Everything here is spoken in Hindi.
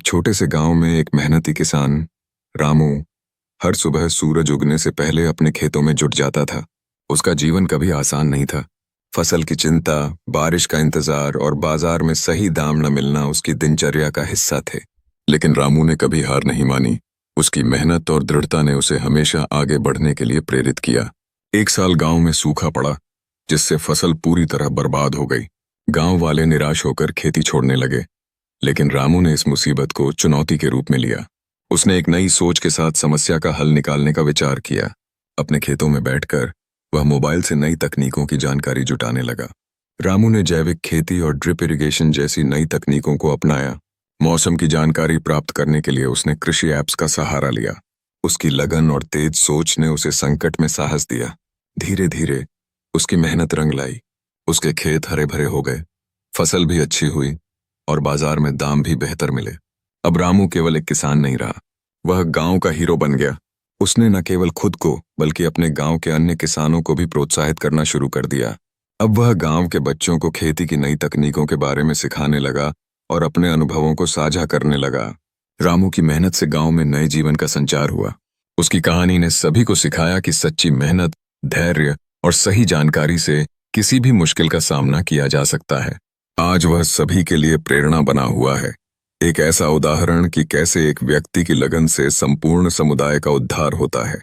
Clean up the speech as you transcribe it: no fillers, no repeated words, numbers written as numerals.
छोटे से गांव में एक मेहनती किसान रामू हर सुबह सूरज उगने से पहले अपने खेतों में जुट जाता था। उसका जीवन कभी आसान नहीं था। फसल की चिंता, बारिश का इंतजार और बाजार में सही दाम न मिलना उसकी दिनचर्या का हिस्सा थे। लेकिन रामू ने कभी हार नहीं मानी। उसकी मेहनत और दृढ़ता ने उसे हमेशा आगे बढ़ने के लिए प्रेरित किया। एक साल गांव में सूखा पड़ा, जिससे फसल पूरी तरह बर्बाद हो गई। गांव वाले निराश होकर खेती छोड़ने लगे, लेकिन रामू ने इस मुसीबत को चुनौती के रूप में लिया। उसने एक नई सोच के साथ समस्या का हल निकालने का विचार किया। अपने खेतों में बैठकर वह मोबाइल से नई तकनीकों की जानकारी जुटाने लगा। रामू ने जैविक खेती और ड्रिप इरिगेशन जैसी नई तकनीकों को अपनाया। मौसम की जानकारी प्राप्त करने के लिए उसने कृषि ऐप्स का सहारा लिया। उसकी लगन और तेज सोच ने उसे संकट में साहस दिया। धीरे धीरे उसकी मेहनत रंग लाई। उसके खेत हरे भरे हो गए, फसल भी अच्छी हुई और बाजार में दाम भी बेहतर मिले। अब रामू केवल एक किसान नहीं रहा, वह गांव का हीरो बन गया। उसने न केवल खुद को बल्कि अपने गांव के अन्य किसानों को भी प्रोत्साहित करना शुरू कर दिया। अब वह गांव के बच्चों को खेती की नई तकनीकों के बारे में सिखाने लगा और अपने अनुभवों को साझा करने लगा। रामू की मेहनत से गांव में नए जीवन का संचार हुआ। उसकी कहानी ने सभी को सिखाया कि सच्ची मेहनत, धैर्य और सही जानकारी से किसी भी मुश्किल का सामना किया जा सकता है। आज वह सभी के लिए प्रेरणा बना हुआ है। एक ऐसा उदाहरण कि कैसे एक व्यक्ति की लगन से संपूर्ण समुदाय का उद्धार होता है।